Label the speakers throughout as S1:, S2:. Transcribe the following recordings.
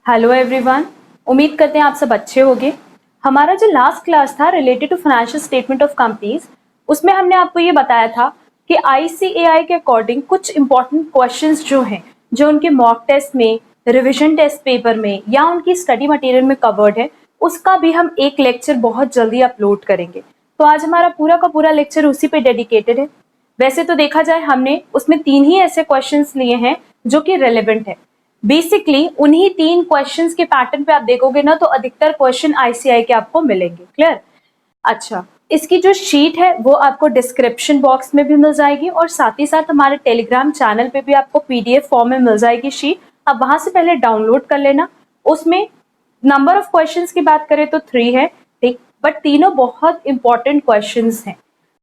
S1: Hello everyone, उम्मीद करते हैं आप सब अच्छे होंगे। हमारा जो लास्ट क्लास था related to financial statement of companies, उसमें हमने आपको ये बताया था कि आईसीएआई के अकॉर्डिंग कुछ इंपॉर्टेंट क्वेश्चंस जो हैं, जो उनके मॉक टेस्ट में, रिविजन टेस्ट पेपर में या उनकी स्टडी मटेरियल में कवर्ड है, उसका भी हम एक लेक्चर बहुत जल्दी अपलोड करेंगे। तो आज हमारा पूरा का पूरा लेक्चर उसी पे डेडिकेटेड है। वैसे तो देखा जाए हमने उसमें 3 ही ऐसे क्वेश्चंस लिए हैं जो कि रेलेवेंट है। बेसिकली उन्हीं 3 क्वेश्चंस के पैटर्न पे आप देखोगे ना, तो अधिकतर क्वेश्चन आईसीआई के आपको मिलेंगे। क्लियर? अच्छा, इसकी जो शीट है वो आपको डिस्क्रिप्शन बॉक्स में भी मिल जाएगी और साथ ही साथ हमारे टेलीग्राम चैनल पे भी आपको पीडीएफ फॉर्म में मिल जाएगी शीट। आप वहां से पहले डाउनलोड कर लेना। उसमें नंबर ऑफ क्वेश्चंस की बात करें तो 3 है, ठीक, बट तीनों बहुत इंपॉर्टेंट क्वेश्चंस हैं।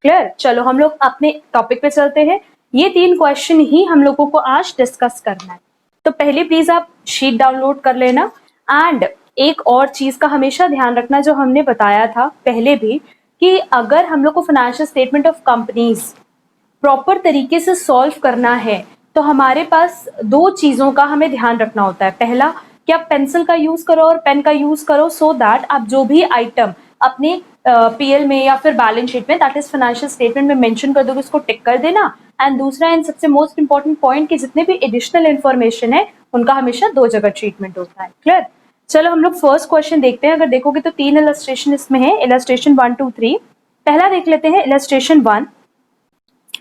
S1: क्लियर? चलो हम लोग अपने टॉपिक पे चलते हैं। ये 3 क्वेश्चन ही हम लोगों को आज डिस्कस करना है। तो पहले प्लीज आप शीट डाउनलोड कर लेना। एंड एक और चीज का हमेशा ध्यान रखना, जो हमने बताया था पहले भी, कि अगर हम लोग को financial statement of companies proper तरीके से सॉल्व करना है तो हमारे पास 2 चीजों का हमें ध्यान रखना होता है। पहला कि आप पेंसिल का यूज करो और पेन का यूज करो, सो दैट आप जो भी आइटम अपने पीएल में या फिर बैलेंस शीट में, दैट इज फाइनेंशियल स्टेटमेंट में मेंशन कर दोगे, उसको टिक कर देना। एंड दूसरा एंड सबसे मोस्ट इंपॉर्टेंट पॉइंट, कि जितने भी एडिशनल इन्फॉर्मेशन है उनका हमेशा 2 जगह ट्रीटमेंट होता है। क्लियर? चलो हम लोग फर्स्ट क्वेश्चन देखते हैं। अगर देखोगे तो 3 इलस्ट्रेशन इसमें है, इलस्ट्रेशन 1, 2, 3। पहला देख लेते हैं इलस्ट्रेशन 1।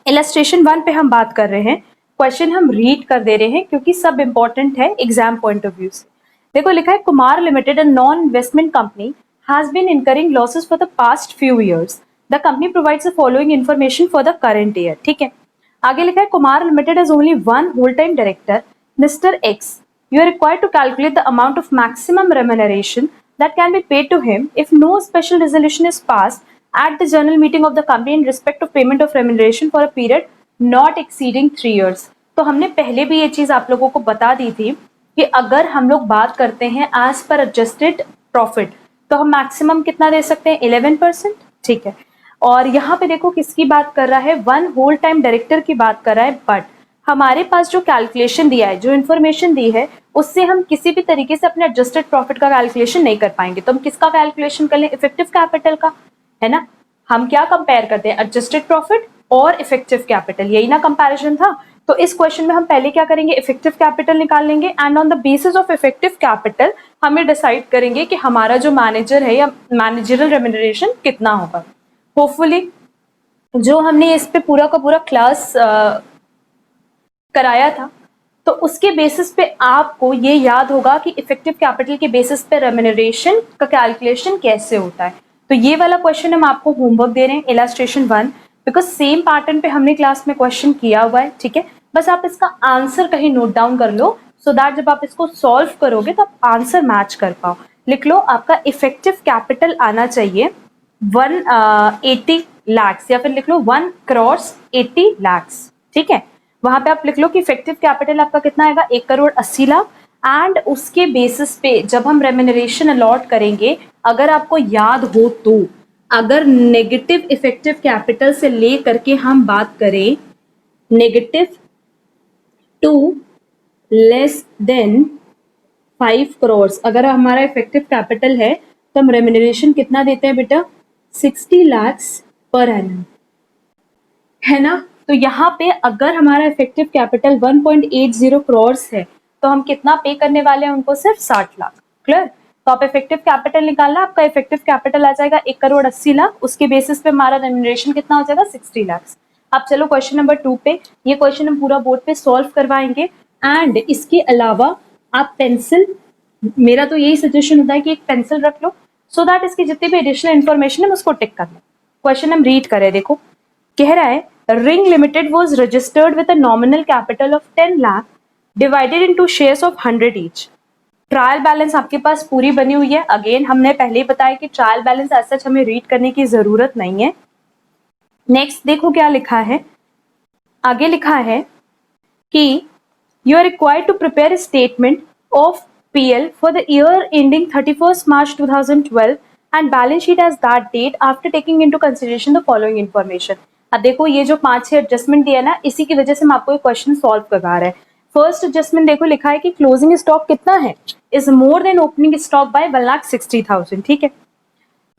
S1: इलस्ट्रेशन 1 पे हम बात कर रहे हैं। क्वेश्चन हम रीड कर दे रहे हैं क्योंकि सब इंपॉर्टेंट है एग्जाम पॉइंट ऑफ व्यू से। देखो लिखा है, Kumar limited, a non investment company, has been incurring losses for the past few years. The company provides the following information for the current year. ठीक है, आगे लिखा है, Kumar limited has only one whole-time director, Mr. X. You are required to calculate the amount of maximum remuneration that can be paid to him if no special resolution is passed at the general meeting of the company in respect of payment of remuneration for a period not exceeding 3 years. तो हमने पहले भी ये चीज आप लोगों को बता दी थी कि अगर हम लोग बात करते हैं एज पर एडजस्टेड प्रॉफिट, तो हम मैक्सिमम कितना दे सकते हैं? 11%। ठीक है, और यहाँ पे देखो किसकी बात कर रहा है? 1 होल टाइम डायरेक्टर की बात कर रहा है। बट हमारे पास जो कैलकुलेशन दिया है, जो इन्फॉर्मेशन दी है, उससे हम किसी भी तरीके से अपने एडजस्टेड प्रॉफिट का कैलकुलेशन नहीं कर पाएंगे। तो हम किसका कैलकुलेशन कर लें? इफेक्टिव कैपिटल का, है ना। हम क्या कंपेयर करते हैं? एडजस्टेड प्रॉफिट और इफेक्टिव कैपिटल, यही ना कंपैरिजन था। तो इस क्वेश्चन में हम पहले क्या करेंगे? इफेक्टिव कैपिटल निकाल लेंगे and on the basis of effective capital हमें डिसाइड करेंगे कि हमारा जो मैनेजर है या मैनेजरल रेम्यूनरेशन कितना होगा। होपफुली जो हमने इस पे पूरा का पूरा क्लास कराया था, तो उसके बेसिस पे आपको ये याद होगा कि इफेक्टिव कैपिटल के बेसिस पे रेम्यूनरेशन का कैलकुलेशन कैसे होता है। तो ये वाला क्वेश्चन हम आपको होमवर्क दे रहे हैं, इलस्ट्रेशन 1, बिकॉज सेम पैटर्न पे हमने क्लास में क्वेश्चन किया हुआ है। ठीक है, बस आप इसका आंसर कहीं नोट डाउन कर लो, सो दैट जब आप इसको सॉल्व करोगे तो आप आंसर मैच कर पाओ। लिख लो, आपका इफेक्टिव कैपिटल आना चाहिए 180 लाख, या फिर लिख लो 1 करोड़ 80 लाख। ठीक है, वहां पे आप लिख लो कि इफेक्टिव कैपिटल आपका कितना आएगा? 1 करोड़ 80 लाख। एंड उसके बेसिस पे जब हम रेम्यूनरेशन अलॉट करेंगे, अगर आपको याद हो तो, अगर नेगेटिव इफेक्टिव कैपिटल से ले करके हम बात करें negative to less than 5 crore, अगर हमारा इफेक्टिव कैपिटल है तो हम रेम्यूनरेशन कितना देते हैं बेटा? 60 लाख पर एनम, है ना। तो यहाँ पे अगर हमारा इफेक्टिव कैपिटल 1.80 करोड़ है तो हम कितना पे करने वाले हैं उनको? सिर्फ 60 लाख। क्लियर? तो आप इफेक्टिव कैपिटल निकालना, आपका इफेक्टिव कैपिटल आ जाएगा 1 करोड़ 80 लाख। उसके बेसिस पे हमारा रेम्यूनरेशन कितना हो जाएगा? 60 लाख। अब चलो क्वेश्चन नंबर 2 पे, ये क्वेश्चन हम पूरा बोर्ड पे सॉल्व करवाएंगे। एंड इसके अलावा आप पेंसिल, मेरा तो यही सजेशन होता है कि एक पेंसिल रख लो, सो दैट इसकी जितनी भी एडिशनल इन्फॉर्मेशन है उसको टिक कर लो। क्वेश्चन हम रीड करें, देखो कह रहा है, ring limited was registered with a nominal capital of 10 lakh divided into shares of 100 each. Trial balance आपके पास पूरी बनी हुई है। अगेन हमने पहले ही बताया कि ट्रायल बैलेंस एज सच हमें रीड करने की जरूरत नहीं है। नेक्स्ट देखो क्या लिखा है, आगे लिखा है कि you are required to prepare statement of PL for the year ending 31st March 2012 and balance sheet as that date after taking into consideration the following information. अब देखो ये जो 5-6 एडजस्टमेंट दिया ना, इसी की वजह से हम आपको ये क्वेश्चन सॉल्व करवा रहे हैं। फर्स्ट एडजस्टमेंट देखो लिखा है कि क्लोजिंग स्टॉक कितना है, is more than opening stock by 1,60,000, ठीक है।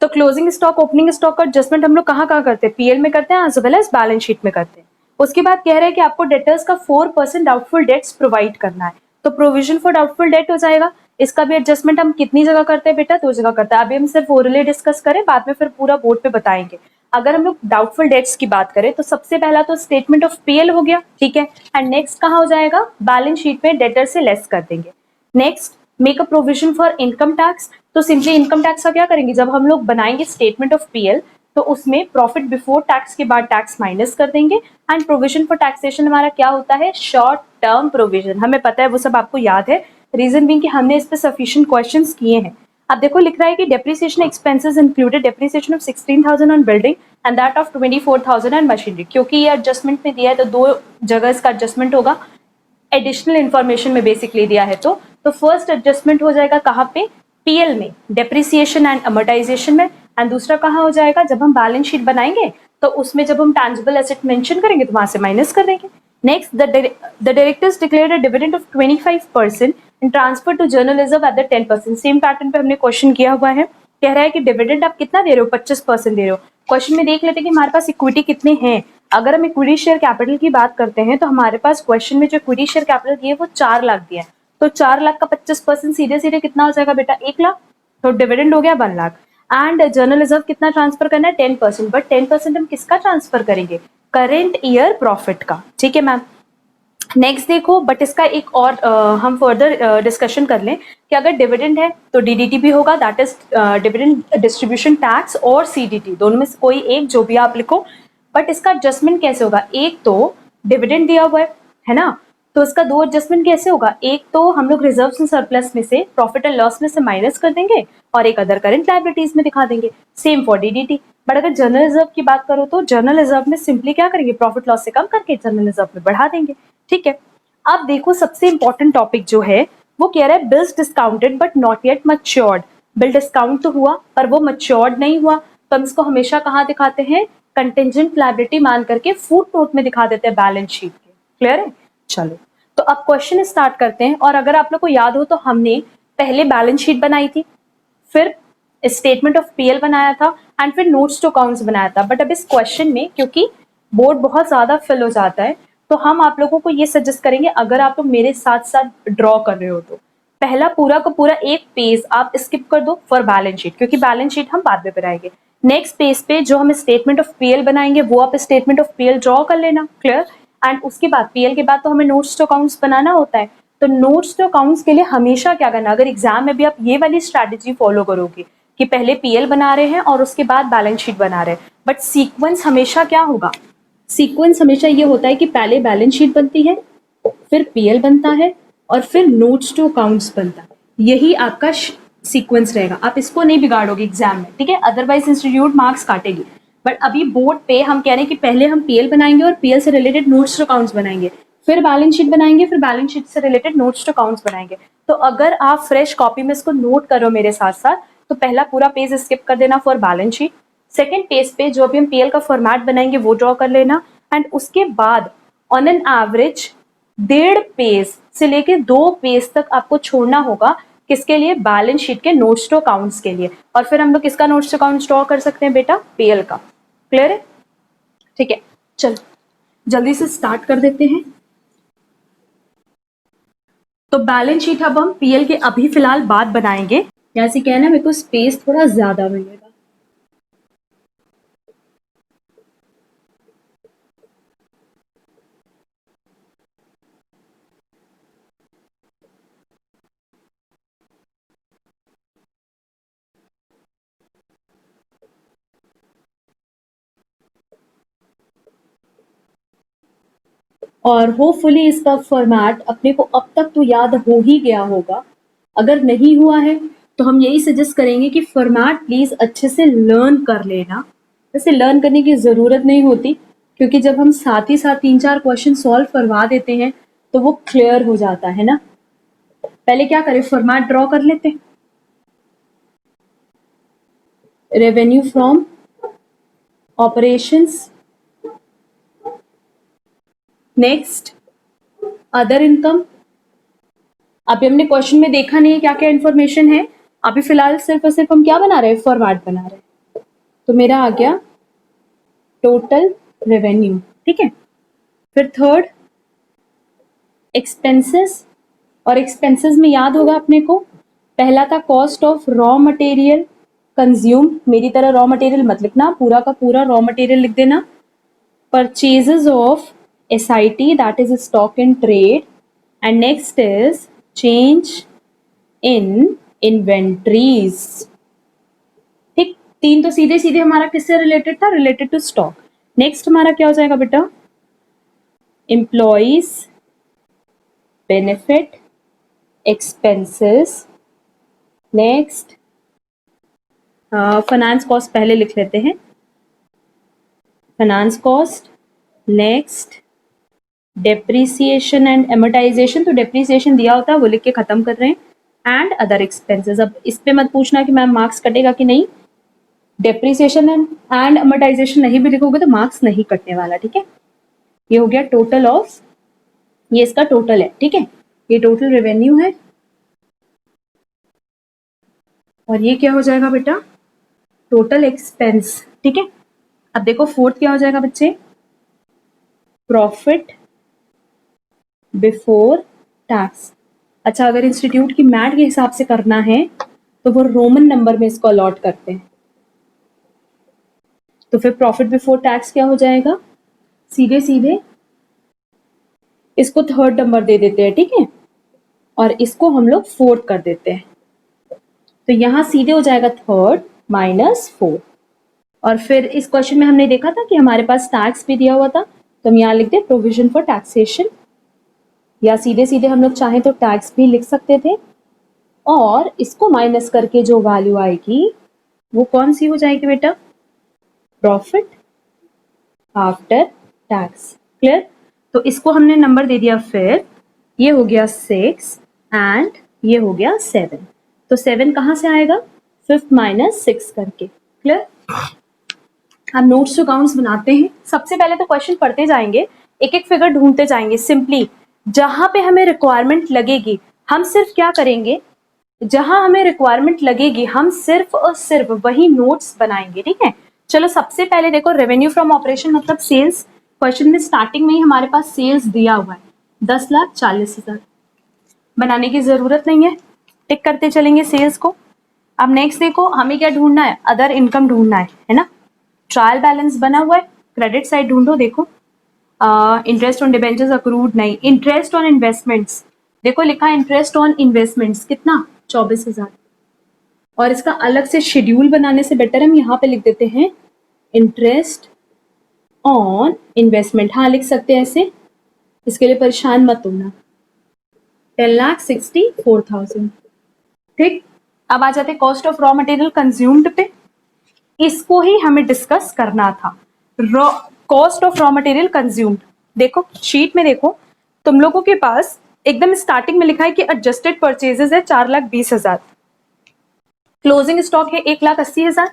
S1: तो क्लोजिंग स्टॉक ओपनिंग स्टॉक का एडजस्टमेंट हम लोग कहाँ कहाँ करते हैं, पीएल में करते हैं as well as balance sheet में करते हैं। उसके बाद कह रहे हैं कि आपको डेटर्स का 4% डाउटफुल डेट्स प्रोवाइड करना है, तो प्रोविजन फॉर डाउटफुल डेट हो जाएगा। इसका भी एडजस्टमेंट हम कितनी जगह करते हैं बेटा, 2 जगह करते हैं। अभी हम सिर्फ ओरली डिस्कस करें, बाद में फिर पूरा बोर्ड पे बताएंगे। अगर हम लोग डाउटफुल डेट्स की बात करें तो सबसे पहला तो स्टेटमेंट ऑफ पीएल हो गया, ठीक है। एंड नेक्स्ट कहाँ हो जाएगा, बैलेंस शीट में डेटर से लेस कर देंगे। Next make a provision for income tax, तो सिंपली इनकम टैक्स का क्या करेंगे, जब हम लोग बनाएंगे स्टेटमेंट ऑफ पीएल तो उसमें प्रॉफिट बिफोर टैक्स के बाद टैक्स माइनस कर देंगे। एंड प्रोविजन फॉर टैक्सेशन हमारा क्या होता है, शॉर्ट टर्म प्रोविजन, हमें पता है वो सब आपको याद है, रीजन बीइंग कि हमने इस पे सफिशिएंट क्वेश्चंस किए हैं। अब देखो लिख रहा है कि depreciation expenses included depreciation of 16,000 on building and that of 24,000 on machinery, क्योंकि ये एडजस्टमेंट में दिया है तो 2 जगह इसका एडजस्टमेंट होगा, एडिशनल इन्फॉर्मेशन में बेसिकली दिया है। तो फर्स्ट एडजस्टमेंट हो जाएगा कहाँ पे, पीएल में, डेप्रिसिएशन एंड अमोर्टाइजेशन में। एंड दूसरा कहाँ हो जाएगा, जब हम बैलेंस शीट बनाएंगे तो उसमें जब हम टैंजिबल एसेट मेंशन करेंगे तो वहां से माइनस कर देंगे। Next the directors declared a dividend of 25% and transfer to general reserve at the 10%। Same pattern पे हमने क्वेश्चन किया हुआ है, कह रहा है कि डिविडेंड आप कितना दे रहे हो, 25% दे रहे हो। क्वेश्चन में देख लेते हैं कि हमारे पास इक्विटी कितने हैं। अगर हम इक्विटी शेयर कैपिटल की बात करते हैं तो हमारे पास क्वेश्चन में जो इक्विटी शेयर कैपिटल दिए वो 4 लाख दिया है, तो 4 लाख का 25% सीधे सीधे कितना हो जाएगा बेटा, 1 लाख, तो डिविडेंड हो गया 1 लाख। एंड जर्नल रिजर्व कितना ट्रांसफर करना है, 10%, बट 10% हम किसका ट्रांसफर करेंगे, करेंट ईयर प्रॉफिट का, ठीक है मैम। नेक्स्ट देखो, बट इसका एक और हम फर्दर डिस्कशन कर लें कि अगर डिविडेंड है तो डीडीटी भी होगा, that is dividend distribution tax, और सीडीटी, दोनों में से कोई एक जो भी आप लिखो। बट इसका एडजस्टमेंट कैसे होगा, एक तो डिविडेंड दिया हुआ है ना, तो इसका 2 एडजस्टमेंट कैसे होगा, एक तो हम लोग रिजर्व एंड सरप्लस में से प्रॉफिट एंड लॉस में से माइनस कर देंगे और एक अदर करेंट लायबिलिटीज में दिखा देंगे, सेम फॉर डीडीटी। बट अगर जनरल रिजर्व की बात करो तो जनरल रिजर्व में सिंपली क्या करेंगे, प्रॉफिट लॉस से कम करके जनरल रिजर्व में बढ़ा देंगे, ठीक है। अब देखो सबसे इंपॉर्टेंट टॉपिक जो है वो कह रहा है bills discounted but not yet matured. Bill discount तो हुआ पर वो मच्योर्ड नहीं हुआ, तो हम इसको हमेशा कहाँ दिखाते हैं, कंटिंजेंट लायबिलिटी मान करके फुट नोट में दिखा देते हैं बैलेंस शीट के। क्लियर है, चलो तो अब क्वेश्चन स्टार्ट करते हैं। और अगर आप लोग को याद हो तो हमने पहले बैलेंस शीट बनाई थी, फिर स्टेटमेंट ऑफ पीएल बनाया था एंड फिर नोट्स टू अकाउंट्स बनाया था। बट अब इस क्वेश्चन में क्योंकि बोर्ड बहुत ज्यादा फिल हो जाता है तो हम आप लोगों को ये सजेस्ट करेंगे, अगर आप लोग मेरे साथ साथ ड्रॉ कर रहे हो तो पहला पूरा का पूरा एक पेज आप स्किप कर दो फॉर बैलेंस शीट, क्योंकि बैलेंस शीट हम बाद में बनाएंगे। नेक्स्ट पेज पे जो हम स्टेटमेंट ऑफ पीएल बनाएंगे वो आप स्टेटमेंट ऑफ पीएल ड्रॉ कर लेना, क्लियर। एंड उसके बाद पीएल के बाद तो हमें नोट्स टू अकाउंट्स बनाना होता है, तो नोट्स टू अकाउंट्स के लिए हमेशा क्या करना, अगर एग्जाम में भी आप ये वाली स्ट्रैटेजी फॉलो करोगे कि पहले पीएल बना रहे हैं और उसके बाद बैलेंस शीट बना रहे हैं, बट सीक्वेंस हमेशा क्या होगा, सीक्वेंस हमेशा ये होता है कि पहले बैलेंस शीट बनती है, फिर पीएल बनता है और फिर नोट्स टू अकाउंट्स बनता है, यही आपका सीक्वेंस रहेगा। आप इसको नहीं बिगाड़ोगे एग्जाम में, ठीक है, अदरवाइज इंस्टीट्यूट मार्क्स काटेगी। बट अभी बोर्ड पे हम कह रहे हैं कि पहले हम पीएल बनाएंगे और पीएल से रिलेटेड नोट्स टू अकाउंट्स बनाएंगे, फिर बैलेंस शीट बनाएंगे, फिर बैलेंस शीट से रिलेटेड नोट्स टू अकाउंट्स बनाएंगे। तो अगर आप फ्रेश कॉपी में इसको नोट करो मेरे साथ साथ, तो पहला पूरा पेज स्किप कर देना for balance sheet, second page पे जो भी हम पीएल का फॉर्मेट बनाएंगे वो ड्रॉ कर लेना, एंड उसके बाद ऑन एन एवरेज 1.5 पेज से लेके 2 पेज तक आपको छोड़ना होगा, किसके लिए, बैलेंस शीट के नोट्स टू अकाउंट्स के लिए। और फिर हम लोग किसका नोट्स टू अकाउंट्स ड्रॉ कर सकते हैं बेटा, पीएल का। क्लियर है, ठीक है, चलो जल्दी से स्टार्ट कर देते हैं। तो बैलेंस शीट अब हम पीएल के अभी फिलहाल बाद बनाएंगे, जैसे कहना मेरे को स्पेस थोड़ा ज्यादा मिलेगा। और होपफुली इसका फॉर्मेट अपने को अब तक तो याद हो ही गया होगा, अगर नहीं हुआ है तो हम यही सजेस्ट करेंगे कि फॉर्मेट प्लीज अच्छे से लर्न कर लेना। वैसे लर्न करने की जरूरत नहीं होती, क्योंकि जब हम साथ ही साथ 3-4 क्वेश्चन सॉल्व करवा देते हैं तो वो क्लियर हो जाता है ना। पहले क्या करें, फॉर्मेट ड्रॉ कर लेते हैं। Revenue from operations, next other income, अभी हमने क्वेश्चन में देखा नहीं है क्या क्या इन्फॉर्मेशन है, अभी फिलहाल सिर्फ और सिर्फ हम क्या बना रहे हैं, फॉर्मेट बना रहे हैं। तो मेरा आ गया टोटल रेवेन्यू, ठीक है। फिर थर्ड एक्सपेंसेस, और एक्सपेंसेस में याद होगा अपने को, पहला था cost of raw material consume, मेरी तरह रॉ मटेरियल मत लिखना, पूरा का पूरा रॉ मटेरियल लिख देना। Purchases of SIT that is stock in trade, and next is change in inventories. ठीक, तीन तो सीधे सीधे हमारा किससे रिलेटेड था, रिलेटेड टू स्टॉक। नेक्स्ट हमारा क्या हो जाएगा बेटा, employees benefit expenses. Next finance cost पहले लिख लेते हैं, finance cost. Next depreciation and amortisation, तो डेप्रिसिएशन दिया होता है वो लिख के खत्म कर रहे हैं, एंड अदर एक्सपेंसेस। अब इस पे मत पूछना कि मैम मार्क्स कटेगा कि नहीं, डेप्रिसिएशन एंड अमोटाइजेशन नहीं भी लिखोगे तो मार्क्स नहीं कटने वाला, ठीक है। ये हो गया टोटल ऑफ, ये इसका टोटल है, ठीक है, ये टोटल रेवेन्यू है। और ये क्या हो जाएगा बेटा, टोटल एक्सपेंस, ठीक है। अब देखो फोर्थ क्या हो जाएगा बच्चे, प्रॉफिट बिफोर टैक्स। अच्छा, अगर इंस्टीट्यूट की मैट के हिसाब से करना है तो वो रोमन नंबर में इसको अलॉट करते हैं। तो फिर प्रॉफिट बिफोर टैक्स क्या हो जाएगा, सीधे सीधे इसको थर्ड नंबर दे देते हैं, ठीक है, और इसको हम लोग फोर्थ कर देते हैं। तो यहां सीधे हो जाएगा थर्ड माइनस फोर्थ। और फिर इस क्वेश्चन में हमने देखा था कि हमारे पास टैक्स भी दिया हुआ था, तो हम यहाँ लिख दे प्रोविजन फॉर टैक्सेशन, या सीधे सीधे हम लोग चाहें तो टैक्स भी लिख सकते थे, और इसको माइनस करके जो वैल्यू आएगी वो कौन सी हो जाएगी बेटा, प्रॉफिट आफ्टर टैक्स। क्लियर, तो इसको हमने नंबर दे दिया, फिर ये हो गया 6 एंड ये हो गया 7। तो 7 कहां से आएगा, 5 माइनस 6 करके। क्लियर, हम नोट्स टू अकाउंट्स बनाते हैं, सबसे पहले तो क्वेश्चन पढ़ते जाएंगे, एक एक फिगर ढूंढते जाएंगे। सिंपली जहां पे हमें रिक्वायरमेंट लगेगी हम सिर्फ क्या करेंगे, जहां हमें रिक्वायरमेंट लगेगी हम सिर्फ और सिर्फ वही नोट्स बनाएंगे, ठीक है। चलो सबसे पहले देखो, रेवेन्यू फ्रॉम ऑपरेशन मतलब सेल्स। क्वेश्चन में स्टार्टिंग में ही हमारे पास सेल्स दिया हुआ है 10,40,000, बनाने की जरूरत नहीं है, टिक करते चलेंगे सेल्स को। अब नेक्स्ट देखो, हमें क्या ढूंढना है, अदर इनकम ढूंढना है ना। ट्रायल बैलेंस बना हुआ है, क्रेडिट साइड ढूंढो। देखो इंटरेस्ट ऑन डिबेंचर्स अक्रूड नहीं, इंटरेस्ट ऑन इन्वेस्टमेंट्स, देखो लिखा है इंटरेस्ट ऑन इन्वेस्टमेंट्स कितना, 24,000। और इसका अलग से शेड्यूल बनाने से बेटर हम यहाँ पे लिख देते हैं इंटरेस्ट ऑन इन्वेस्टमेंट, हाँ लिख सकते हैं ऐसे, इसके लिए परेशान मत होना। 10,64,000, ठीक। अब आ जाते cost of raw material consumed पे, इसको ही हमें डिस्कस करना था। Cost of raw material consumed, देखो शीट में देखो, तुम लोगों के पास एकदम स्टार्टिंग में लिखा है कि एडजस्टेड परचेजेस है 4,20,000, क्लोजिंग स्टॉक है 1,80,000,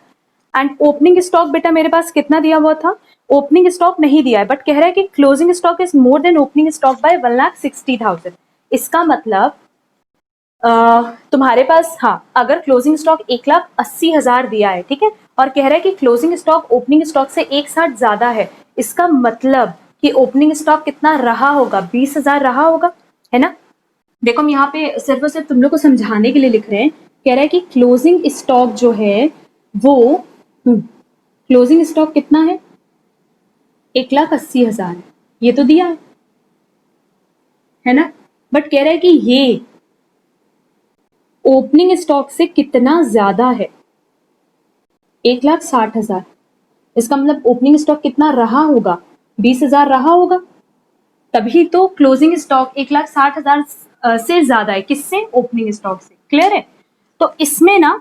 S1: एंड ओपनिंग स्टॉक बेटा मेरे पास कितना दिया हुआ था, ओपनिंग स्टॉक नहीं दिया है, बट कह रहा है कि closing stock is more than opening stock by 1,60,000। इसका मतलब तुम्हारे पास, हाँ, अगर क्लोजिंग स्टॉक 1,80,000 दिया है, ठीक है, और कह रहा है कि क्लोजिंग स्टॉक ओपनिंग स्टॉक से 1,60 ज्यादा है, इसका मतलब कि ओपनिंग स्टॉक कितना रहा होगा, 20,000 रहा होगा, है ना। देखो हम यहाँ पे सिर्फ और सिर्फ तुम लोग को समझाने के लिए लिख रहे हैं, कह रहा है कि क्लोजिंग स्टॉक जो है वो क्लोजिंग स्टॉक कितना है, 1,80,000 है, ये तो दिया है ना, बट कह रहा है कि ये ओपनिंग स्टॉक से कितना ज्यादा है, 1,60,000। इसका मतलब ओपनिंग स्टॉक कितना रहा होगा, 20,000 रहा होगा, तभी तो क्लोजिंग स्टॉक 1,60,000 से ज्यादा है, किससे, ओपनिंग स्टॉक से। क्लियर है, तो इसमें ना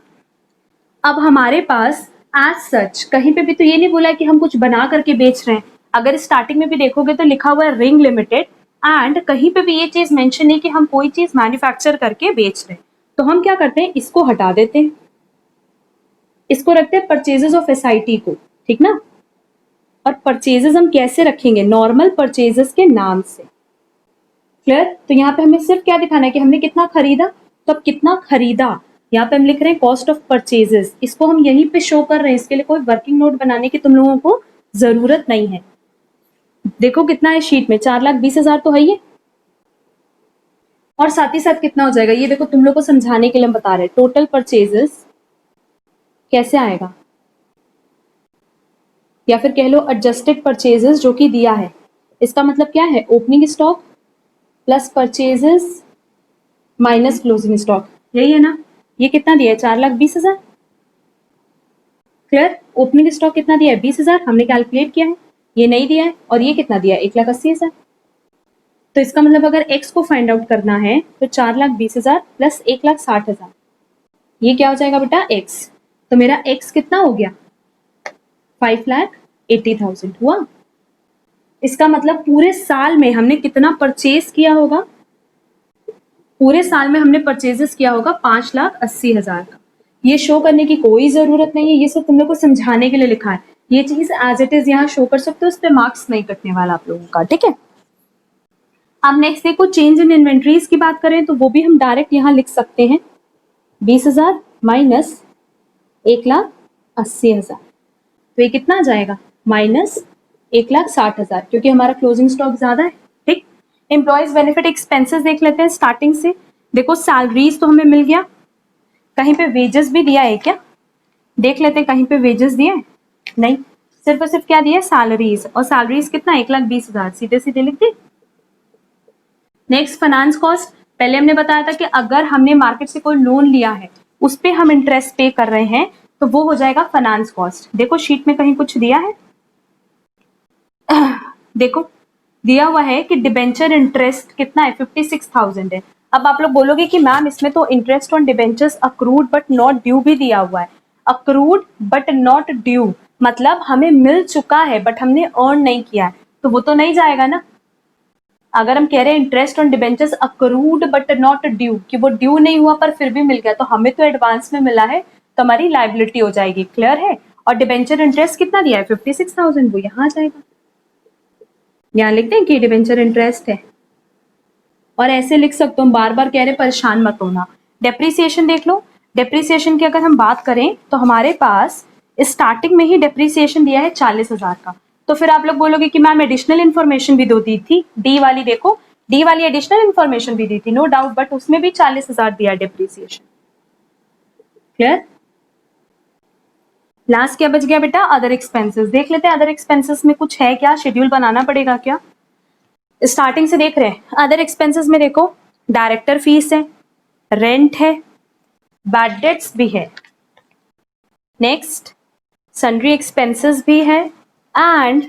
S1: अब हमारे पास एज सच कहीं पे भी तो ये नहीं बोला है कि हम कुछ बना करके बेच रहे हैं। अगर स्टार्टिंग में भी देखोगे तो लिखा हुआ है रिंग लिमिटेड, एंड कहीं पे भी ये चीज मेंशन नहीं कि हम कोई चीज मैन्युफैक्चर करके बेच रहे हैं। तो हम क्या करते हैं, इसको हटा देते हैं, इसको रखते हैं परचेजेस ऑफ एसआईटी को, ठीक ना। और परचेजेस हम कैसे रखेंगे, नॉर्मल परचेजेस के नाम से, क्लियर? तो यहाँ पे हमें सिर्फ क्या दिखाना है कि हमने कितना खरीदा, तो अब कितना खरीदा यहाँ पे हम लिख रहे हैं कॉस्ट ऑफ परचेजेस, इसको हम यहीं पे शो कर रहे हैं, इसके लिए कोई वर्किंग नोट बनाने की तुम लोगों को जरूरत नहीं है। देखो कितना है शीट में, 4,20,000 तो है ये, और साथ ही साथ कितना हो जाएगा ये देखो, तुम लोग को समझाने के लिए हम बता रहे हैं टोटल परचेजेस कैसे आएगा, या फिर कह लो एडजस्टेड परचेजेस जो कि दिया है। इसका मतलब क्या है, opening stock plus purchases minus closing stock, यही है ना। ये कितना दिया है, 4,20,000। क्लियर? ओपनिंग स्टॉक कितना दिया है, 20,000, हमने कैलकुलेट किया है, ये नहीं दिया है, और ये कितना दिया है, 1,80,000। तो इसका मतलब अगर x को फाइंड आउट करना है तो 4,20,000 प्लस 1,60,000, ये क्या हो जाएगा बेटा, x। तो मेरा x कितना हो गया, 5,80,000 हुआ। इसका मतलब पूरे साल में हमने कितना परचेज किया होगा, पूरे साल में हमने परचेजेस किया होगा 5,80,000 का। ये शो करने की कोई जरूरत नहीं है, ये सब तुम लोग को समझाने के लिए लिखा है। ये चीज एज इट इज यहाँ शो कर सकते हो, उस पर मार्क्स नहीं कटने वाला आप लोगों का, ठीक है। अब नेक्स्ट देखो, चेंज इन इन्वेंट्रीज की बात करें तो वो भी हम डायरेक्ट यहाँ लिख सकते हैं, 20,000 माइनस 1,80,000, तो ये कितना आ जाएगा, माइनस 1,60,000, क्योंकि हमारा क्लोजिंग स्टॉक ज्यादा है, ठीक। एम्प्लॉयज बेनिफिट एक्सपेंसेस देख लेते हैं स्टार्टिंग से। देखो सैलरीज तो हमें मिल गया, कहीं पे वेजेस भी दिया है क्या, देख लेते हैं कहीं पे वेजेस दिया है, नहीं, सिर्फ और सिर्फ क्या दिया है, सैलरीज, और सैलरीज कितना, 1,20,000, सीधे सीधे लिख दी। नेक्स्ट फाइनेंस कॉस्ट, पहले हमने बताया था कि अगर हमने मार्केट से कोई लोन लिया है उस पे हम इंटरेस्ट पे कर रहे हैं तो वो हो जाएगा फाइनेंस कॉस्ट। देखो शीट में कहीं कुछ दिया है, देखो दिया हुआ है कि डिबेंचर इंटरेस्ट कितना है, 56,000 है। अब आप लोग बोलोगे कि मैम इसमें तो interest on debentures accrued but not due भी दिया हुआ है। अक्रूड बट नॉट ड्यू मतलब हमें मिल चुका है बट हमने अर्न नहीं किया है, तो वो तो नहीं जाएगा ना। अगर हम कह रहे हैं interest on debentures accrued but not due, कि वो ड्यू नहीं हुआ पर फिर भी मिल गया, तो हमें तो एडवांस में मिला है, तो हमारी लाइबिलिटी हो जाएगी। क्लियर है? और डिबेंचर इंटरेस्ट कितना दिया है, 56,000, वो यहाँ आ जाएगा। यहाँ लिखते हैं कि डिबेंचर इंटरेस्ट है, और ऐसे लिख सकते हो, बार बार कह रहे परेशान मत होना। डेप्रीसिएशन देख लो, डेप्रीसिएशन की अगर हम बात करें तो हमारे पास स्टार्टिंग में ही डेप्रीसिएशन दिया है 40,000 का। तो फिर आप लोग बोलोगे कि मैम एडिशनल इन्फॉर्मेशन भी दो दी थी, डी वाली देखो, डी वाली एडिशनल इन्फॉर्मेशन भी दी थी, नो डाउट, बट उसमें भी 40,000 दिया डेप्रीसिएशन। क्लियर? लास्ट क्या बच गया बेटा, अदर एक्सपेंसेस। देख लेते हैं अदर एक्सपेंसेस में कुछ है क्या, शेड्यूल बनाना पड़ेगा क्या। स्टार्टिंग से देख रहे हैं, अदर एक्सपेंसेस में देखो डायरेक्टर फीस है, रेंट है, बैड डेट्स भी है, नेक्स्ट सन्ड्री एक्सपेंसेस भी है, and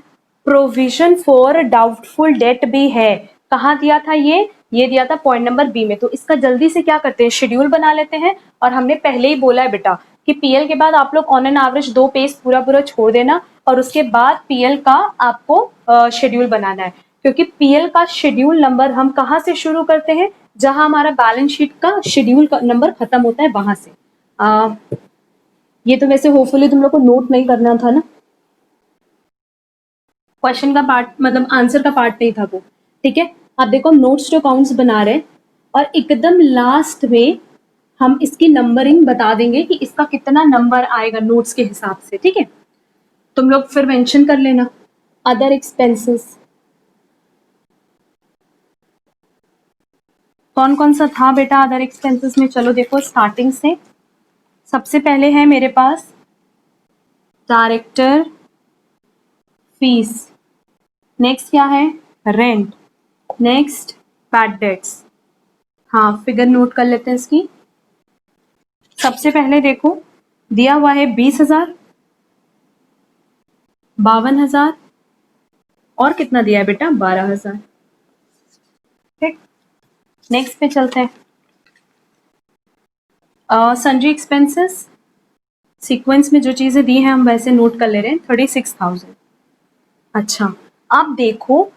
S1: provision for doubtful debt भी है। कहाँ दिया था ये दिया था पॉइंट नंबर बी में। तो इसका जल्दी से क्या करते हैं, शेड्यूल बना लेते हैं। और हमने पहले ही बोला है बेटा कि पीएल के बाद आप लोग ऑन एन एवरेज 2 पेज पूरा पूरा छोड़ देना, और उसके बाद पीएल का आपको शेड्यूल बनाना है, क्योंकि पीएल का शेड्यूल नंबर हम कहाँ से शुरू करते हैं, जहां हमारा बैलेंस शीट का शेड्यूल का नंबर खत्म होता है वहां से। ये तो वैसे होपफुली तुम लोग को नोट नहीं करना था ना, क्वेश्चन का पार्ट मतलब आंसर का पार्ट नहीं था वो, ठीक है। अब देखो नोट्स टू अकाउंट्स बना रहे हैं, और एकदम लास्ट में हम इसकी नंबरिंग बता देंगे कि इसका कितना नंबर आएगा नोट्स के हिसाब से, ठीक है। तुम लोग फिर मेंशन कर लेना। अदर एक्सपेंसेस कौन कौन सा था बेटा अदर एक्सपेंसेस में, चलो देखो स्टार्टिंग से। सबसे पहले है मेरे पास डायरेक्टर फीस, नेक्स्ट क्या है, रेंट, नेक्स्ट बैड डेट्स। हाँ फिगर नोट कर लेते हैं इसकी। सबसे पहले देखो दिया हुआ है 20,000, 52,000, और कितना दिया है बेटा, 12,000, ठीक। नेक्स्ट पे चलते हैं, सन्ड्री एक्सपेंसेस सीक्वेंस में जो चीजें दी हैं हम वैसे नोट कर ले रहे हैं, 36,000। अच्छा अब देखो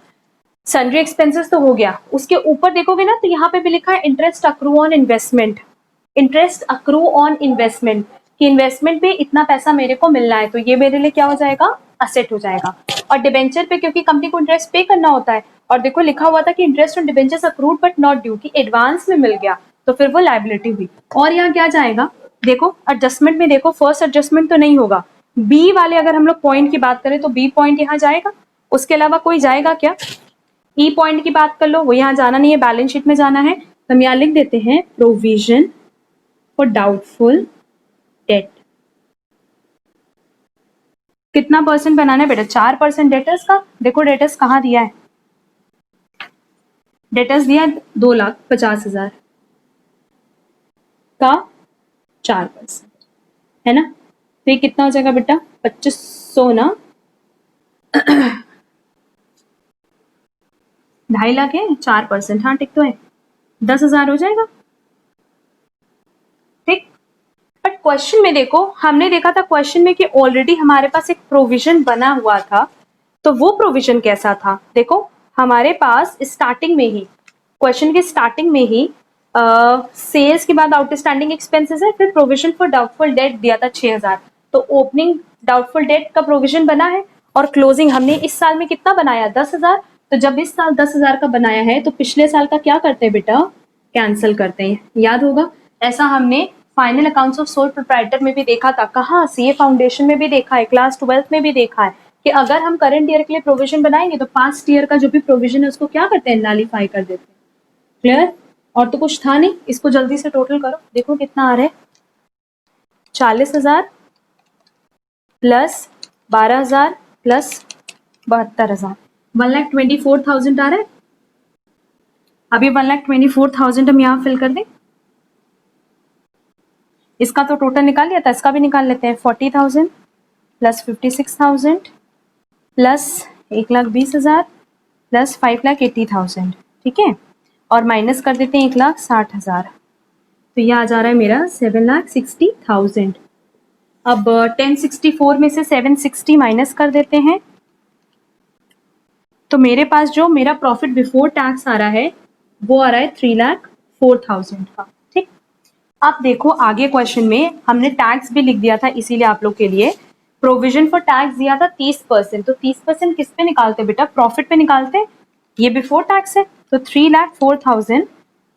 S1: सन्ड्री एक्सपेंसेस तो हो गया, उसके ऊपर देखोगे ना तो यहाँ पे भी लिखा है interest accrue on investment, interest accrue on investment, कि इन्वेस्टमेंट पे इतना पैसा मेरे को मिलना है, तो ये मेरे लिए क्या हो जाएगा, असेट हो जाएगा। और डिबेंचर पे क्योंकि कंपनी को इंटरेस्ट पे करना होता है और देखो लिखा हुआ था कि interest on debentures accrued but not due, कि एडवांस में मिल गया तो फिर वो लायबिलिटी हुई। और यहाँ क्या जाएगा, देखो एडजस्टमेंट में देखो फर्स्ट एडजस्टमेंट तो नहीं होगा, बी वाले अगर हम लोग पॉइंट की बात करें तो बी पॉइंट यहाँ जाएगा, उसके अलावा कोई जाएगा क्या? ई पॉइंट की बात कर लो, वो यहाँ जाना नहीं है, बैलेंस शीट में जाना है, तो हम यहाँ लिख देते हैं प्रोविजन फॉर डाउटफुल डेट। कितना परसेंट बनाना है बेटा? 4% डेटर्स का। देखो डेटर्स कहाँ दिया है, डेटर्स दिया है 2,50,000 का 4%, है ना? तो ये कितना हो जाएगा बेटा? 2500 ना, 2.5 लाख है, 4%, हाँ ठीक तो है, 10,000 हो जाएगा, ठीक। बट क्वेश्चन में देखो, हमने देखा था क्वेश्चन में कि ऑलरेडी हमारे पास एक प्रोविजन बना हुआ था, तो वो प्रोविजन कैसा था? देखो हमारे पास स्टार्टिंग में ही, क्वेश्चन के स्टार्टिंग में ही सेल्स के बाद आउटस्टैंडिंग एक्सपेंसेस है, फिर प्रोविजन फॉर डाउटफुल डेट दिया था 6,000, तो ओपनिंग डाउटफुल डेट का प्रोविजन बना है, और क्लोजिंग हमने इस साल में कितना बनाया? 10,000। तो जब इस साल 10,000 का बनाया है तो पिछले साल का क्या करते हैं बेटा? कैंसिल करते हैं, याद होगा। ऐसा हमने final accounts of sole proprietor में भी देखा था, कहाँ? सीए फाउंडेशन में भी देखा है, क्लास 12th में भी देखा है कि अगर हम करंट ईयर के लिए प्रोविजन बनाएंगे तो पास्ट ईयर का जो भी प्रोविजन है उसको क्या करते हैं? नलिफाई कर देते हैं। क्लियर? और तो कुछ था नहीं, इसको जल्दी से टोटल करो, देखो कितना आ रहा है। 40,000 प्लस 12,000 प्लस 72,000, 1,24,000 आ रहा है। अभी 1,24,000 हम यहाँ फिल कर दें, इसका तो टोटल निकाल लिया था, इसका भी निकाल लेते हैं। 40,000 प्लस 56,000 प्लस 1,20,000 प्लस 5,80,000, ठीक है, और माइनस कर देते हैं 1,60,000, तो यह आ जा रहा है मेरा 7,60,000। अब 1064 में से 760 माइनस कर देते हैं, तो मेरे पास जो मेरा प्रॉफिट बिफोर टैक्स आ रहा है वो आ रहा है 3,04,000 का, ठीक। अब देखो आगे क्वेश्चन में हमने टैक्स भी लिख दिया था, इसीलिए आप लोग के लिए प्रोविजन फॉर टैक्स दिया था 30%, तो 30% किस पे निकालते बेटा? प्रॉफिट पे निकालते, ये बिफोर टैक्स है, तो 3,04,000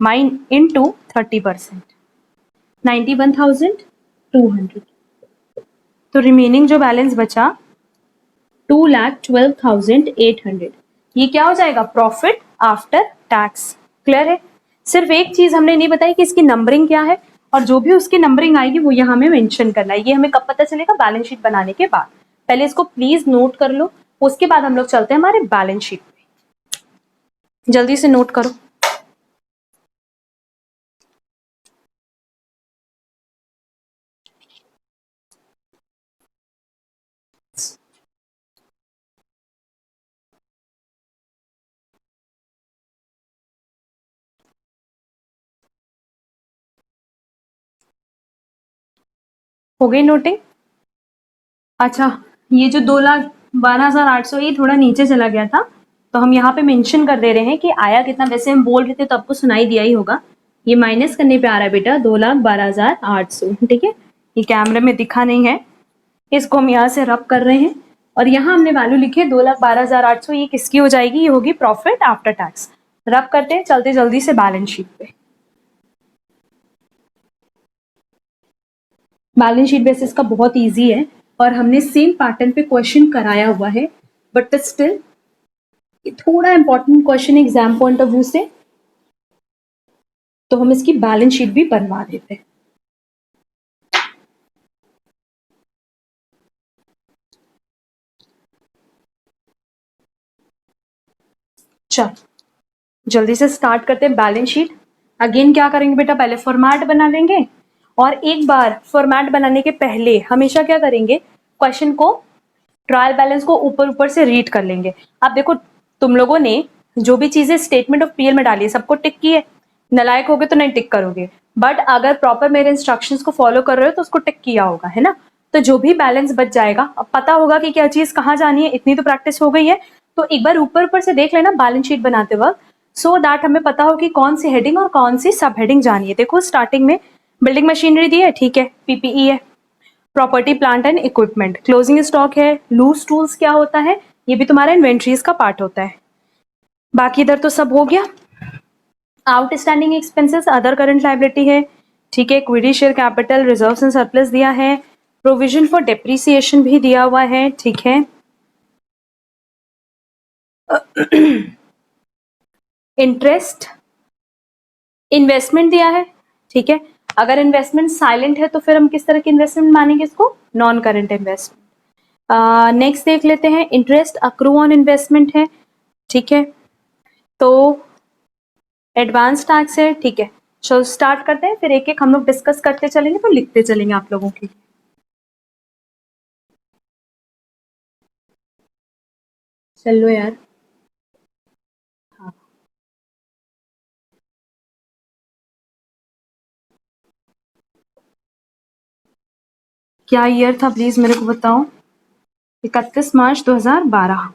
S1: माइन इंटू 30%, 91,200, तो रिमेनिंग जो बैलेंस बचा 2,12,800, ये क्या हो जाएगा? Profit after tax. क्लियर है? सिर्फ एक चीज हमने नहीं बताई कि इसकी नंबरिंग क्या है, और जो भी उसकी नंबरिंग आएगी वो यहाँ हमें मेंशन करना है। ये हमें कब पता चलेगा? बैलेंस शीट बनाने के बाद। पहले इसको प्लीज नोट कर लो, उसके बाद हम लोग चलते हैं हमारे बैलेंस शीट पे। जल्दी से नोट करो। हो गई नोटिंग? अच्छा, ये जो 2,12,800 ये थोड़ा नीचे चला गया था, तो हम यहाँ पे मेंशन कर दे रहे हैं कि आया कितना। वैसे हम बोल रहे थे तो आपको सुनाई दिया ही होगा, ये माइनस करने पे आ रहा है बेटा 2,12,800, ठीक है। ये कैमरे में दिखा नहीं है, इसको हम यहाँ से रब कर रहे हैं, और यहाँ हमने वैल्यू लिखी है 2,12,800, ये किसकी हो जाएगी? ये होगी प्रॉफिट आफ्टर टैक्स। रब करते हैं, चलते जल्दी से बैलेंस शीट पे। बैलेंस शीट बेसिस का बहुत इजी है, और हमने सेम पैटर्न पे क्वेश्चन कराया हुआ है, बट स्टिल थोड़ा important question exam point of view से, तो हम इसकी बैलेंस शीट भी बनवा देते हैं। चल जल्दी से स्टार्ट करते हैं बैलेंस शीट। अगेन क्या करेंगे बेटा? पहले फॉर्मेट बना लेंगे, और एक बार फॉर्मेट बनाने के पहले हमेशा क्या करेंगे? क्वेश्चन को, ट्रायल बैलेंस को ऊपर ऊपर से रीड कर लेंगे। अब देखो तुम लोगों ने जो भी चीजें स्टेटमेंट ऑफ पीएल में डाली है सबको टिक की है, नालायक होगे तो नहीं टिक करोगे, बट अगर प्रॉपर मेरे इंस्ट्रक्शंस को फॉलो कर रहे हो तो उसको टिक किया होगा, है ना। तो जो भी बैलेंस बच जाएगा, अब पता होगा कि क्या चीज कहाँ जानी है, इतनी तो प्रैक्टिस हो गई है, तो एक बार ऊपर ऊपर से देख लेना बैलेंस शीट बनाते वक्त, सो दैट हमें पता हो कि कौन सी हेडिंग और कौन सी सब हेडिंग जानी है। देखो स्टार्टिंग में बिल्डिंग मशीनरी दी है, ठीक है, पीपीई है, property plant and equipment, closing stock है, लूज टूल्स क्या होता है, ये भी तुम्हारा इन्वेंट्रीज का पार्ट होता है, बाकी इधर तो सब हो गया। Outstanding expenses other current liability है, ठीक है। Equity share capital, reserves and surplus दिया है, प्रोविजन फॉर डेप्रिसिएशन भी दिया हुआ है, ठीक है। इंटरेस्ट, इन्वेस्टमेंट दिया है, ठीक है। अगर इन्वेस्टमेंट साइलेंट है तो फिर हम किस तरह की इन्वेस्टमेंट मानेंगे इसको? Non current investment. नेक्स्ट देख लेते हैं, इंटरेस्ट अक्रू ऑन इन्वेस्टमेंट है, ठीक है। तो एडवांस टैक्स है, ठीक है। चलो स्टार्ट करते हैं, फिर एक एक हम लोग डिस्कस करते चलेंगे, तो लिखते चलेंगे आप लोगों की। चलो यार, हाँ। क्या ईयर था प्लीज मेरे को बताओ? 31 मार्च 2012।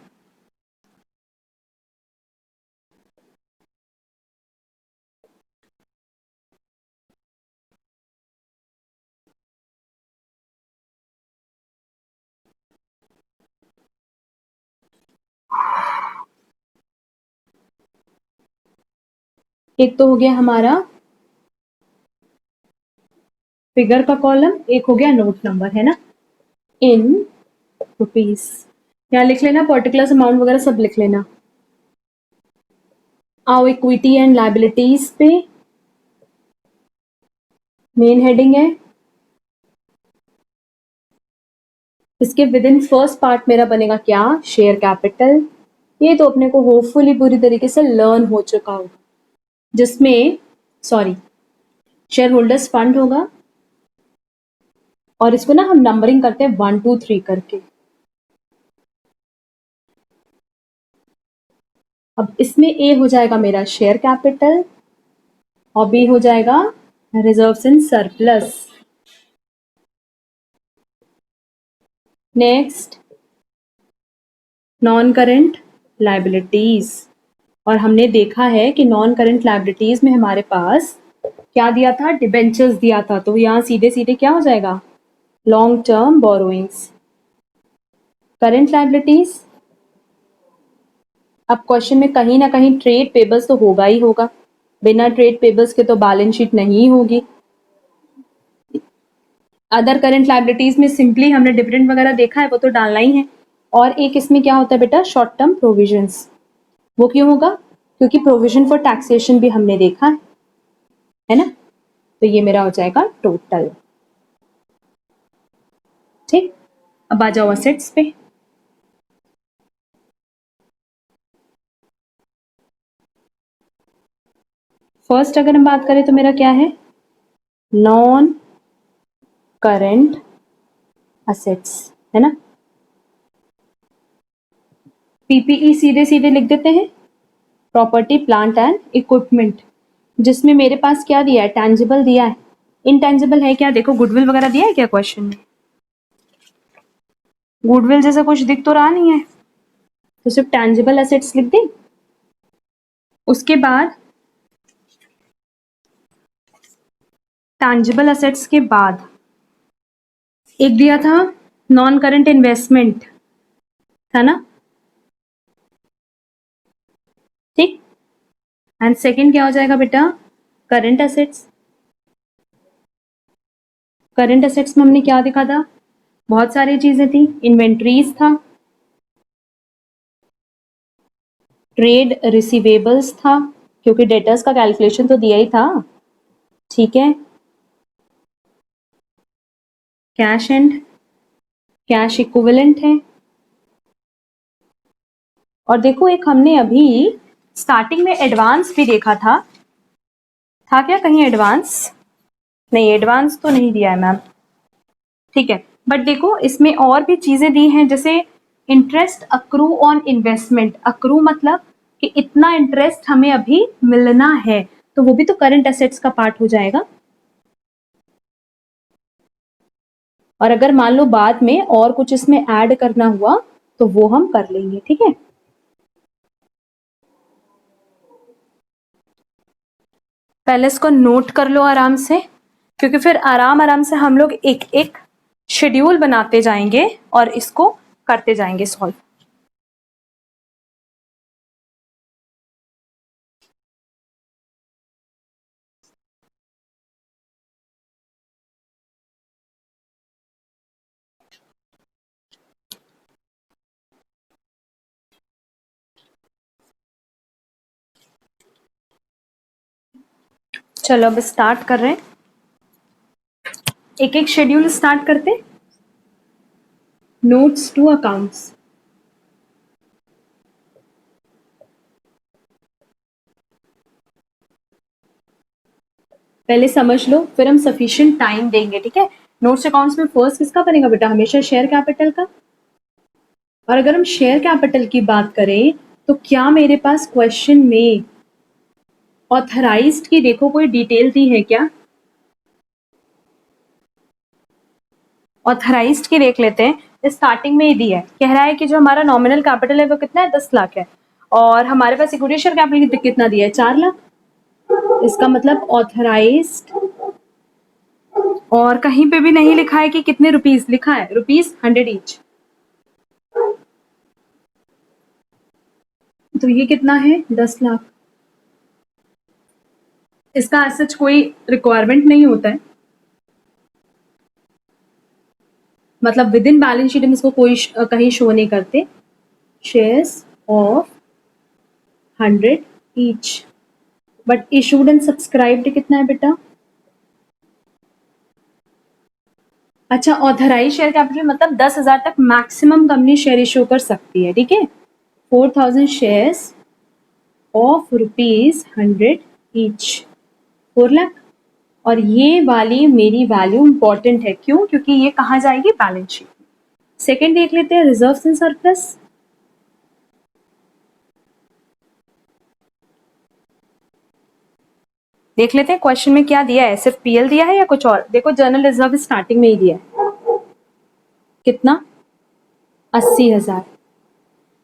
S1: एक तो हो गया हमारा फिगर का कॉलम, एक हो गया नोट नंबर, है ना, इन रुपीस। यहाँ लिख लेना, पर्टिकुलर अमाउंट वगैरह सब लिख लेना। आओ इक्विटी एंड लायबिलिटीज पे, मेन हेडिंग है। इसके विद इन फर्स्ट पार्ट मेरा बनेगा क्या? Share capital. ये तो अपने को होपफुली पूरी तरीके से लर्न हो चुका होगा, जिसमें सॉरी शेयर होल्डर्स फंड होगा, और इसको ना हम नंबरिंग करते हैं 1 2 3 करके। अब इसमें ए हो जाएगा मेरा शेयर कैपिटल, और बी हो जाएगा reserves and surplus. Next non current liabilities, और हमने देखा है कि नॉन करेंट लायबिलिटीज में हमारे पास क्या दिया था? डिबेंचर्स दिया था, तो यहाँ सीधे सीधे क्या हो जाएगा? Long term borrowings. Current liabilities, अब क्वेश्चन में कहीं ना कहीं ट्रेड पेबल्स तो होगा ही होगा, बिना ट्रेड पेबल्स के तो बैलेंस शीट नहीं होगी। अदर करंट लायबिलिटीज में सिंपली हमने डिविडेंड वगैरह देखा है, वो तो डालना ही है। और एक इसमें क्या होता है बेटा? Short term provisions. वो क्यों होगा? क्योंकि प्रोविजन फॉर टैक्सेशन भी हमने देखा है ना। तो ये मेरा हो जाएगा टोटल, ठीक। अब आ जाओ असेट्स पे। फर्स्ट अगर हम बात करें तो मेरा क्या है? नॉन करंट असेट्स, है ना। पीपीई सीधे सीधे लिख देते हैं, प्रॉपर्टी प्लांट एंड इक्विपमेंट, जिसमें मेरे पास क्या दिया है? टैंजिबल दिया है। इनटैंजिबल है क्या? देखो गुडविल वगैरह दिया है क्या क्वेश्चन में? गुडविल जैसा कुछ दिख तो रहा नहीं है, तो सिर्फ टैंजिबल एसेट्स लिख दें। उसके बाद टैंजिबल एसेट्स के बाद एक दिया था नॉन करंट इन्वेस्टमेंट, था ना, ठीक। एंड सेकंड क्या हो जाएगा बेटा? Current assets. करंट एसेट्स में हमने क्या देखा था? बहुत सारी चीजें थी। इन्वेंट्रीज था, ट्रेड रिसीवेबल्स था, क्योंकि डेटर्स का कैलकुलेशन तो दिया ही था, ठीक है। कैश एंड कैश इक्विवेलेंट है। और देखो एक हमने अभी स्टार्टिंग में एडवांस भी देखा था क्या कहीं एडवांस? नहीं, एडवांस तो नहीं दिया है मैम, ठीक है। बट देखो इसमें और भी चीजें दी हैं, जैसे interest accrue on investment. Accrue मतलब कि इतना इंटरेस्ट हमें अभी मिलना है, तो वो भी तो करंट एसेट्स का पार्ट हो जाएगा। और अगर मान लो बाद में और कुछ इसमें ऐड करना हुआ तो वो हम कर लेंगे, ठीक है। पहले इसको नोट कर लो आराम से, क्योंकि फिर आराम आराम से हम लोग एक एक शेड्यूल बनाते जाएंगे और इसको करते जाएंगे सॉल्व। चलो अब स्टार्ट कर रहे हैं, एक एक शेड्यूल स्टार्ट करते। Notes to accounts. पहले समझ लो, फिर हम सफिशिएंट टाइम देंगे, ठीक है। नोट्स अकाउंट्स में फर्स्ट किसका बनेगा बेटा? हमेशा शेयर कैपिटल का। और अगर हम शेयर कैपिटल की बात करें तो क्या मेरे पास क्वेश्चन में ऑथराइज्ड की देखो कोई डिटेल दी है क्या? ऑथराइज्ड की देख लेते हैं। स्टार्टिंग में ही दी है, कह रहा है कि जो हमारा नॉमिनल कैपिटल है वो कितना है? 10 लाख है, और हमारे पास इक्विटी शेयर कैपिटल कितना दिया है? 4 लाख। इसका मतलब ऑथराइज्ड, और कहीं पे भी नहीं लिखा है कि कितने रुपीस, लिखा है रुपीस 100 ईच। तो ये कितना है? 10 लाख। इसका सच कोई रिक्वायरमेंट नहीं होता है, मतलब विद इन बैलेंस शीट हम इसको कोई कहीं शो नहीं करते। Shares of 100 each, but issued and subscribed कितना है बेटा? अच्छा, ऑथराइज शेयर कैपिटल मतलब 10,000 तक मैक्सिमम कंपनी शेयर इशू कर सकती है, ठीक है। 4,000 शेयर्स ऑफ ₹100 ईच, 4 लाख। और ये वाली मेरी वैल्यू इंपॉर्टेंट है, क्यों? क्योंकि ये कहाँ जाएगी? Balance sheet. सेकेंड देख लेते हैं, रिजर्व्स एंड सरप्लस। देख लेते हैं क्वेश्चन में क्या दिया है, सिर्फ पीएल दिया है या कुछ और? देखो, जनरल रिजर्व स्टार्टिंग में ही दिया है, कितना? 80,000।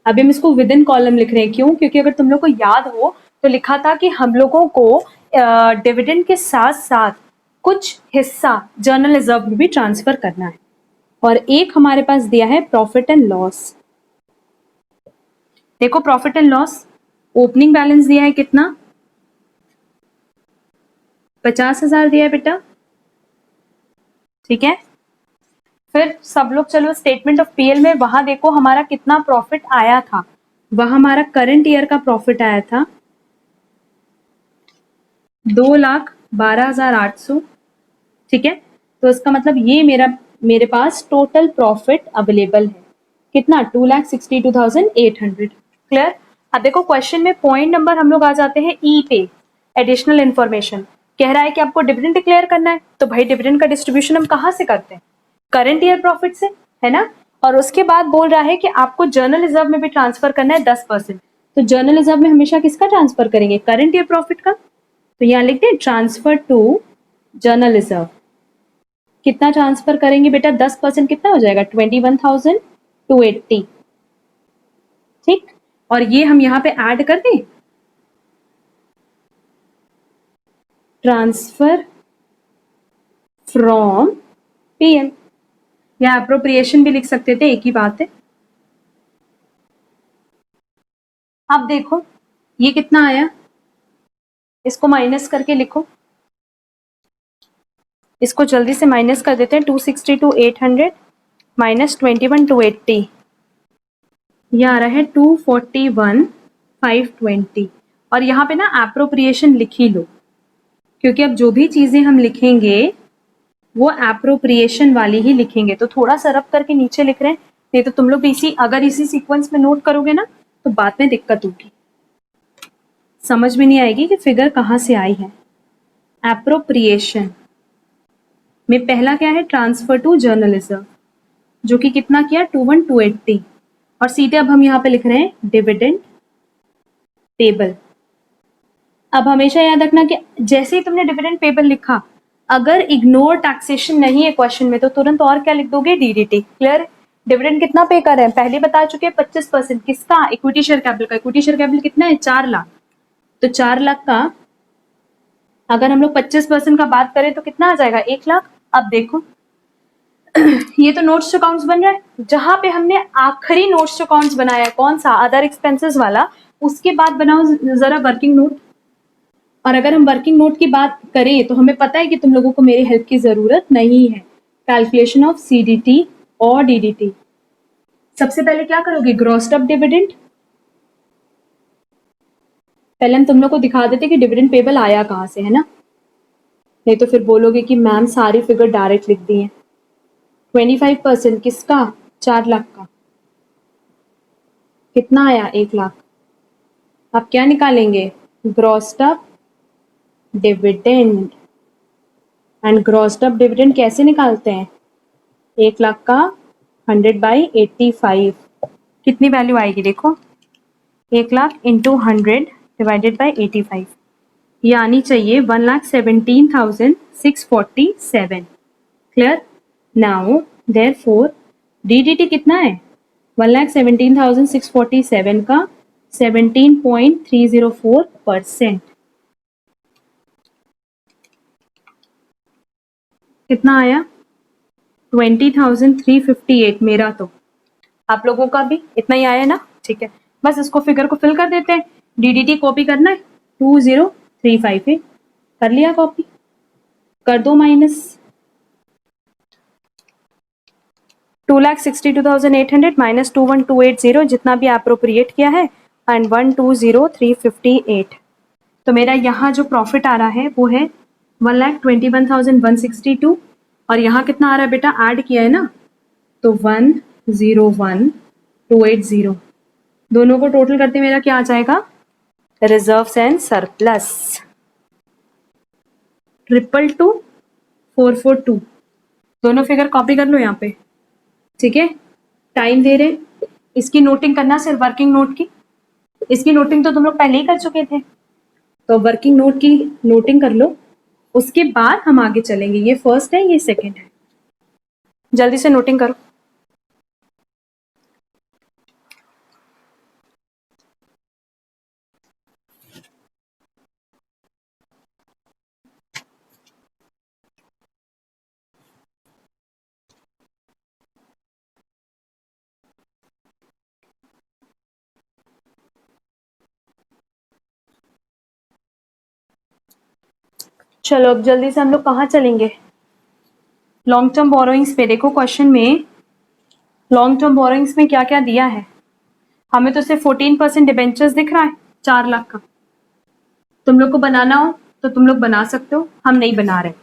S1: अभी हम इसको विद इन कॉलम लिख रहे हैं, क्यों? क्योंकि अगर तुम लोग को याद हो तो लिखा था कि हम लोगों को डिविडेंड के साथ साथ कुछ हिस्सा जनरल रिजर्व में भी ट्रांसफर करना है। और एक हमारे पास दिया है प्रॉफिट एंड लॉस। देखो, profit and loss opening balance दिया है कितना? 50,000 दिया है बेटा, ठीक है। फिर सब लोग चलो स्टेटमेंट ऑफ पीएल में, वहां देखो हमारा कितना प्रॉफिट आया था। वह हमारा करंट ईयर का प्रॉफिट आया था 2,12,800, ठीक है। तो इसका मतलब ये मेरे पास टोटल प्रॉफिट अवेलेबल है कितना? 2,62,800। क्लियर? अब देखो क्वेश्चन में पॉइंट नंबर हम लोग आ जाते हैं ई पे, एडिशनल इन्फॉर्मेशन। कह रहा है कि आपको डिविडेंड डिक्लेयर करना है, तो भाई डिविडेंड का डिस्ट्रीब्यूशन हम कहाँ से करते हैं? करंट ईयर प्रॉफिट से, है ना। और उसके बाद बोल रहा है कि आपको जर्नल रिजर्व में भी ट्रांसफर करना है 10%। तो जर्नल रिजर्व में हमेशा किसका ट्रांसफर करेंगे? करंट ईयर प्रॉफिट का। तो यहाँ लिखते हैं ट्रांसफर टू जर्नल रिजर्व। कितना ट्रांसफर करेंगे बेटा? 10% कितना हो जाएगा? 21,280, ठीक। और ये हम यहाँ पे ऐड कर दें, ट्रांसफर फ्रॉम पीएल, या अप्रोप्रिएशन भी लिख सकते थे, एक ही बात है। अब देखो ये कितना आया, इसको माइनस करके लिखो, इसको जल्दी से माइनस कर देते हैं। 262,800 माइनस 21,280, ये आ रहा है 241,520। और यहाँ पे ना एप्रोप्रिएशन लिख ही लो, क्योंकि अब जो भी चीजें हम लिखेंगे वो एप्रोप्रिएशन वाली ही लिखेंगे। तो थोड़ा सा रब करके नीचे लिख रहे हैं, नहीं तो तुम लोग भी अगर इसी सीक्वेंस में नोट करोगे ना तो बाद में दिक्कत होगी, समझ में नहीं आएगी कि फिगर कहाँ से आई है। एप्रोप्रिएशन में पहला क्या है? ट्रांसफर टू जर्नल रिजर्व, जो कि कितना किया? 21,280। और सीधे अब हम यहाँ पे लिख रहे हैं डिविडेंड पेबल। अब हमेशा याद रखना कि जैसे ही तुमने डिविडेंड पेबल लिखा, अगर इग्नोर टैक्सेशन नहीं है क्वेश्चन में, तो तुरंत और क्या लिख दोगे? डीडीटी। क्लियर? डिविडेंड कितना पे कर रहे हैं पहले बता चुके हैं, 25%। किसका? इक्विटी शेयर कैपिटल का। इक्विटी शेयर कैपिटल कितना है? 4 लाख। तो 4 लाख का अगर हम लोग 25% का बात करें तो कितना आ जाएगा? 1 लाख। अब देखो ये तो नोट्स टू अकाउंट्स बन रहा है, जहां पे हमने आखिरी नोट्स टू अकाउंट्स बनाया, कौन सा? अदर एक्सपेंसेस वाला। उसके बाद बनाओ जरा वर्किंग नोट। और अगर हम वर्किंग नोट की बात करें तो हमें पता है कि तुम लोगों को मेरी हेल्प की जरूरत नहीं है। कैलकुलेशन ऑफ सीडीटी और डीडीटी। सबसे पहले क्या करोगे? ग्रॉस्ड अप डिविडेंड। पहले हम तुम लोग को दिखा देते कि डिविडेंड पेबल आया कहां से, है ना। नहीं तो फिर बोलोगे कि मैम सारी फिगर डायरेक्ट लिख दी हैं। 25% किसका? 4 लाख का। कितना आया? 1 लाख। अब क्या निकालेंगे? ग्रॉस्ड up dividend. And ग्रॉस्ड up dividend कैसे निकालते हैं? 1 लाख का 100/85। कितनी वैल्यू आएगी देखो, 1 लाख इंटू 100 डिवाइडेड बाई 85। ये आनी चाहिए 1,17,647। क्लियर? नाउ देयरफॉर डीडीटी कितना है? 1,17,647 का 17.304%। कितना आया? 20,358। मेरा तो, आप लोगों का भी इतना ही आया ना? ठीक है, बस इसको फिगर को फिल कर देते हैं। डीडीटी कॉपी करना है, 2035 कर लिया कॉपी, कर दो माइनस। 2,62,800 माइनस 21,280 जितना भी अप्रोप्रिएट किया है एंड 1,20,358। तो मेरा यहाँ जो प्रॉफिट आ रहा है वो है 1,21,162। और यहाँ कितना आ रहा है बेटा? ऐड किया है ना, तो 1,01,280। दोनों को टोटल करते मेरा क्या आ जाएगा? Reserves and surplus 222,442। दोनों फिगर कॉपी कर लो यहाँ पे, ठीक है? टाइम दे रहे, इसकी नोटिंग करना, सिर्फ वर्किंग नोट की। इसकी नोटिंग तो तुम लोग पहले ही कर चुके थे, तो वर्किंग नोट की नोटिंग कर लो, उसके बाद हम आगे चलेंगे। ये फर्स्ट है, ये सेकंड है। जल्दी से नोटिंग करो। चलो अब जल्दी से हम लोग कहाँ चलेंगे? लॉन्ग टर्म बोरोइंग्स पे देखो, क्वेश्चन में लॉन्ग टर्म बोरोइंग्स में क्या क्या दिया है। हमें तो सिर्फ 14% डिबेंचर्स दिख रहा है 4 लाख का। तुम लोग को बनाना हो तो तुम लोग बना सकते हो, हम नहीं बना रहे।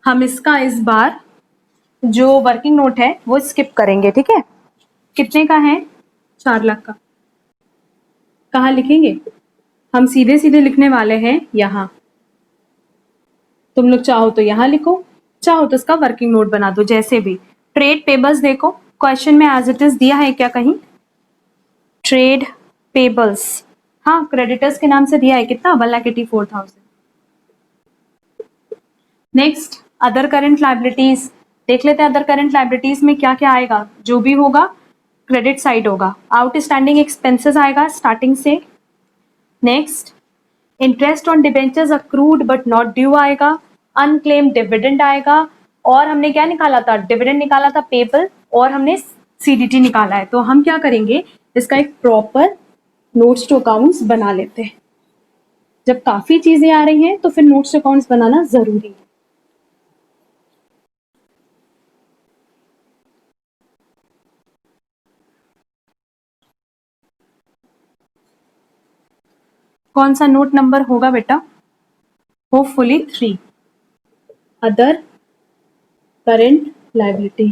S1: हम इसका इस बार जो वर्किंग नोट है वो स्किप करेंगे, ठीक है? कितने का है? 4 लाख का। कहाँ लिखेंगे? हम सीधे सीधे लिखने वाले हैं यहाँ। तुम लोग चाहो तो यहाँ लिखो, चाहो तो इसका वर्किंग नोट बना दो, जैसे भी। ट्रेड पेबल्स देखो, क्वेश्चन में एज इट इज दिया है क्या कहीं? ट्रेड पेबल्स, हाँ, क्रेडिटर्स के नाम से दिया है। कितना? 1,84,000। नेक्स्ट, अदर करंट लाइबिलिटीज देख लेते हैं। अदर करंट लाइबिलिटीज में क्या क्या आएगा? जो भी होगा क्रेडिट साइड होगा। आउटस्टैंडिंग एक्सपेंसेस आएगा स्टार्टिंग से। Next, interest on debentures accrued but not due आएगा। अनक्लेम डिविडेंड आएगा। और हमने क्या निकाला था? डिविडेंड निकाला था पेबल, और हमने सीडीटी निकाला है। तो हम क्या करेंगे, इसका एक प्रॉपर नोट्स टू अकाउंट्स बना लेते हैं। जब काफी चीजें आ रही हैं तो फिर नोट्स टू अकाउंट्स बनाना जरूरी है। कौन सा नोट नंबर होगा बेटा? होपफुली 3। अदर करंट लाइबिलिटी,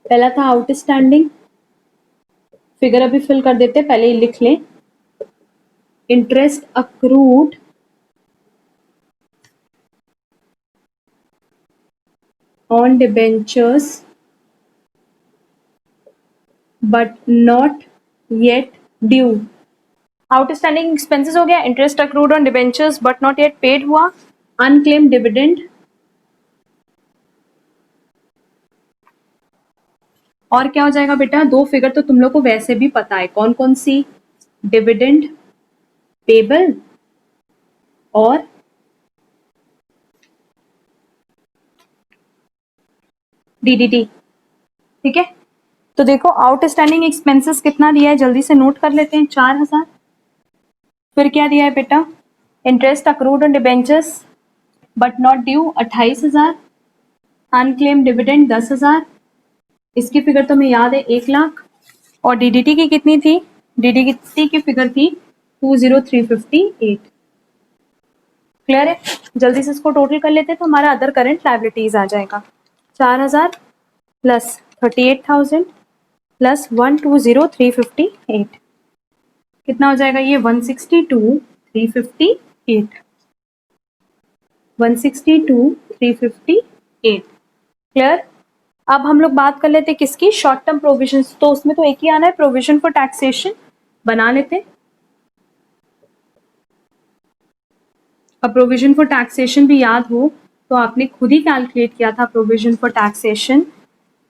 S1: पहला था आउटस्टैंडिंग, फिगर अभी फिल कर देते, पहले ही लिख लें। Interest accrued on debentures but not yet due. Outstanding expenses हो गया, interest accrued on debentures but not yet paid हुआ, अनक्लेम डिविडेंड, और क्या हो जाएगा बेटा? दो फिगर तो तुम लोग को वैसे भी पता है, कौन कौन सी? डिविडेंड पेबल और डीडीटी, ठीक है? तो देखो आउटस्टैंडिंग एक्सपेंसेस कितना दिया है, जल्दी से नोट कर लेते हैं, 4,000। फिर क्या दिया है बेटा? Interest accrued on debentures but not due 28,000। Unclaim dividend 10,000। इसकी फिगर तो हमें याद है 1 लाख। और डीडीटी की कितनी थी? डीडीटी की फिगर थी 2,0358। क्लियर है? जल्दी से इसको टोटल कर लेते हैं तो हमारा अदर करंट लायबिलिटीज आ जाएगा 4000 प्लस 38,000 प्लस 120,358 कितना हो जाएगा ये 162,358 162,358 क्लियर। अब हम लोग बात कर लेते हैं किसकी, शॉर्ट टर्म प्रोविजन। तो उसमें तो एक ही आना है, प्रोविजन फॉर टैक्सेशन बना लेते हैं। अब प्रोविजन फॉर टैक्सेशन भी याद हो तो आपने खुद ही कैलकुलेट किया था। प्रोविजन फॉर टैक्सेशन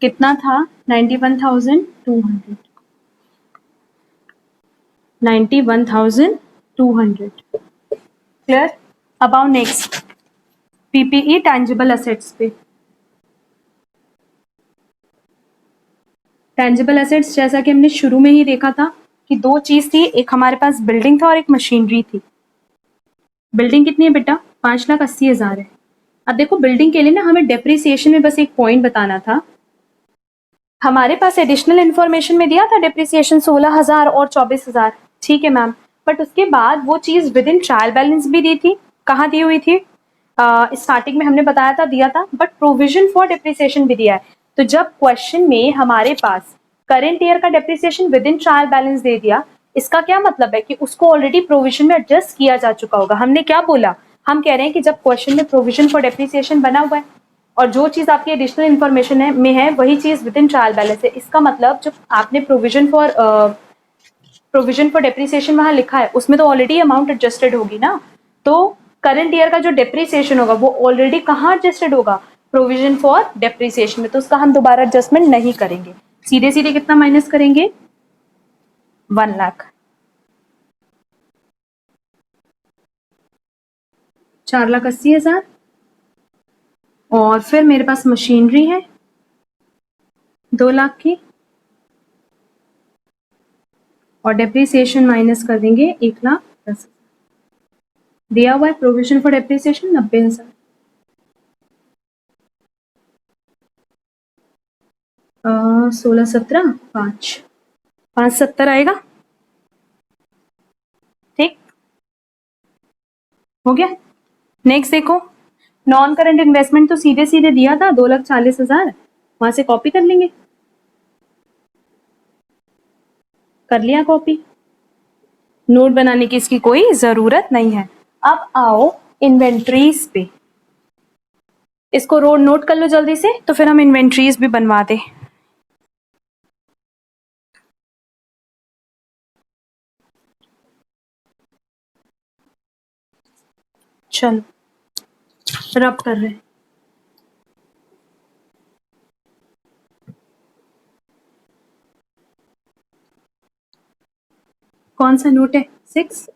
S1: कितना था 91,200 91,200 क्लियर। अब आओ नेक्स्ट पीपीई टैंजिबल असेट्स पे। टैंजिबल एसेट्स जैसा कि हमने शुरू में ही देखा था कि दो चीज थी, एक हमारे पास बिल्डिंग था और एक मशीनरी थी। बिल्डिंग कितनी है बेटा 5,80,000 है। अब देखो बिल्डिंग के लिए ना हमें डेप्रिसिएशन में बस एक पॉइंट बताना था। हमारे पास एडिशनल इन्फॉर्मेशन में दिया था डेप्रिसिएशन 16,000 और 24,000, ठीक है मैम, बट उसके बाद वो चीज विद इन ट्रायल बैलेंस भी दी थी। कहाँ दी हुई थी? स्टार्टिंग में हमने बताया था दिया था, बट प्रोविजन फॉर डेप्रिसिएशन भी दिया है। तो जब क्वेश्चन में हमारे पास करंट ईयर का depreciation within trial balance दे दिया, इसका क्या मतलब है कि उसको ऑलरेडी प्रोविजन में एडजस्ट किया जा चुका होगा। हमने क्या बोला, हम कह रहे हैं कि जब क्वेश्चन में प्रोविजन फॉर डेप्रिसिएशन बना हुआ है और जो चीज आपकी एडिशनल इन्फॉर्मेशन है में है वही चीज विद इन ट्रायल बैलेंस है, इसका मतलब जब आपने प्रोविजन फॉर डेप्रिसिएशन वहां लिखा है उसमें तो ऑलरेडी अमाउंट एडजस्टेड होगी ना। तो करंट ईयर का जो डेप्रिसिएशन होगा वो ऑलरेडी कहाँ एडजस्टेड होगा, प्रोविजन फॉर डेप्रिसिएशन में, तो उसका हम दोबारा एडजस्टमेंट नहीं करेंगे। सीधे सीधे कितना माइनस करेंगे 1 लाख, 4,80,000 और फिर मेरे पास मशीनरी है 2 लाख की और डेप्रिसिएशन माइनस कर देंगे 1,10,000। दिया हुआ है प्रोविजन फॉर डेप्रिसिएशन 90,000। 16, 17, 5,70 आएगा, ठीक हो गया। नेक्स्ट देखो नॉन करंट इन्वेस्टमेंट तो सीधे सीधे दिया था 2,40,000, वहां से कॉपी कर लेंगे। कर लिया कॉपी, नोट बनाने की इसकी कोई जरूरत नहीं है। अब आओ इन्वेंट्रीज पे, इसको रोड नोट कर लो जल्दी से तो फिर हम इन्वेंट्रीज भी बनवा दे। चलो रब कर रहे हैं। कौन सा नोट है 6।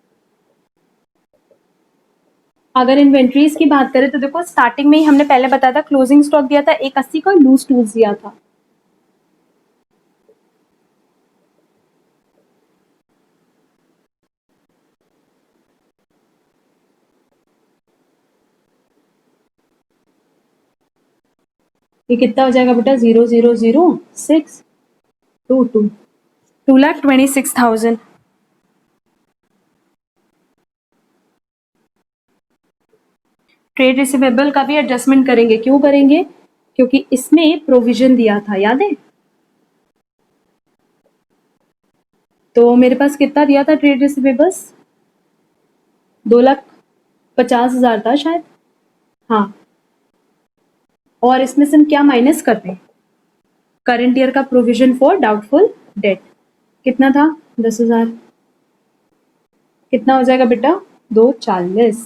S1: अगर इन्वेंट्रीज की बात करें तो देखो स्टार्टिंग में ही हमने पहले बताया था क्लोजिंग स्टॉक दिया था 180 का, लूज टूल्स दिया था। ये कितना हो जाएगा बेटा 0,00622 2,26,000। ट्रेड रिसीवेबल का भी एडजस्टमेंट करेंगे, क्यों करेंगे, क्योंकि इसमें प्रोविजन दिया था, याद है। तो मेरे पास कितना दिया था ट्रेड रिसीवेबल्स 2,50,000 था शायद, हाँ। और इसमें से हम क्या माइनस करते हैं, करंट ईयर का प्रोविजन फॉर डाउटफुल डेट कितना था 10,000, कितना हो जाएगा बेटा 240,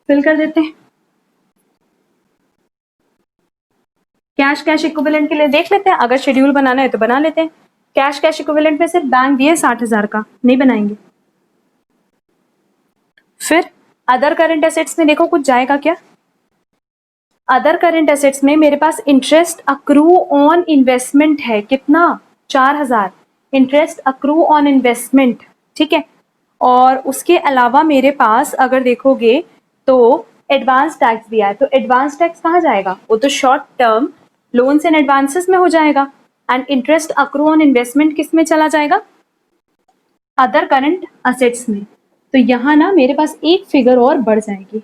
S1: फिल कर देते हैं। कैश इक्विवेलेंट के लिए देख लेते हैं, अगर शेड्यूल बनाना है तो बना लेते हैं। कैश इक्विवेलेंट में सिर्फ बैंक दिए 60,000 का, नहीं बनाएंगे। फिर अदर करंट एसेट्स में देखो कुछ जाएगा क्या। अदर करंट एसेट्स में मेरे पास इंटरेस्ट अक्रू ऑन इन्वेस्टमेंट है, कितना 4,000 इंटरेस्ट अक्रू ऑन इन्वेस्टमेंट, ठीक है। और उसके अलावा मेरे पास अगर देखोगे तो एडवांस टैक्स दिया है, तो एडवांस टैक्स कहाँ जाएगा, वो तो short term loans and advances में हो जाएगा। And interest accrue on investment किस में चला जाएगा, अदर करंट असेट्स में। तो यहाँ ना मेरे पास एक फिगर और बढ़ जाएगी।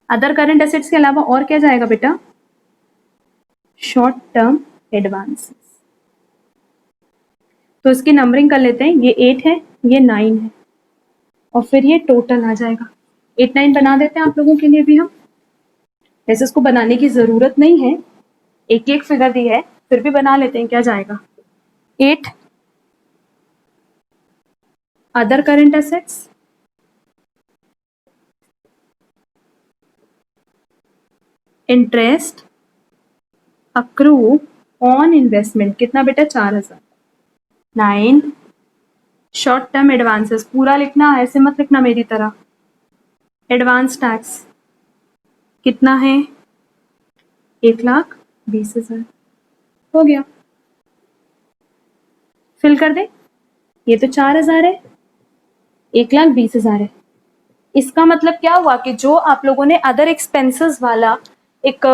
S1: अदर करंट एसेट्स के अलावा और क्या जाएगा बेटा? Short term advances. तो इसकी नंबरिंग कर लेते हैं, ये 8 है, ये 9 है, और फिर ये टोटल आ जाएगा। 8 9 बना देते हैं आप लोगों के लिए भी हम। वैसे इसको बनाने की जरूरत नहीं है, एक एक फिगर दी है, फिर भी बना लेते हैं। क्या जाएगा? 8 other current assets, interest accrue on investment, कितना बेटा? 4000। 9 शॉर्ट टर्म एडवांसेस, पूरा लिखना, ऐसे मत लिखना मेरी तरह। एडवांस टैक्स कितना है? 1,20,000। हो गया, फिल कर दे। ये तो 4,000 है, 1,20,000 है। इसका मतलब क्या हुआ कि जो आप लोगों ने अदर एक्सपेंसेस वाला एक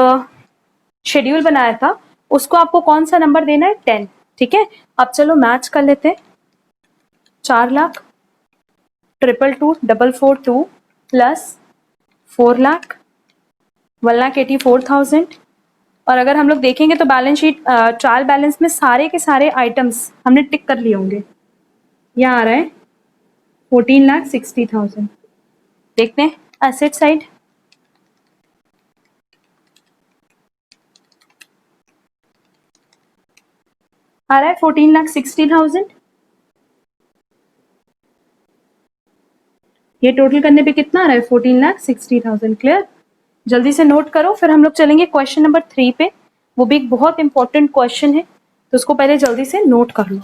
S1: शेड्यूल बनाया था, उसको आपको कौन सा नंबर देना है? 10। ठीक है, अब चलो मैच कर लेते हैं। 4 लाख 222,442 प्लस 4 लाख 1,84,000। और अगर हम लोग देखेंगे तो बैलेंस शीट ट्रायल बैलेंस में सारे के सारे आइटम्स हमने टिक कर लिए होंगे। यहाँ आ रहा है 14,60,000। देखते हैं एसेट साइड। आ रहा है 14,60,000। ये टोटल करने पे कितना आ रहा है? 14,60,000। क्लियर? जल्दी से नोट करो, फिर हम लोग चलेंगे क्वेश्चन नंबर 3 पे। वो भी एक बहुत इंपॉर्टेंट क्वेश्चन है, तो उसको पहले जल्दी से नोट कर लो।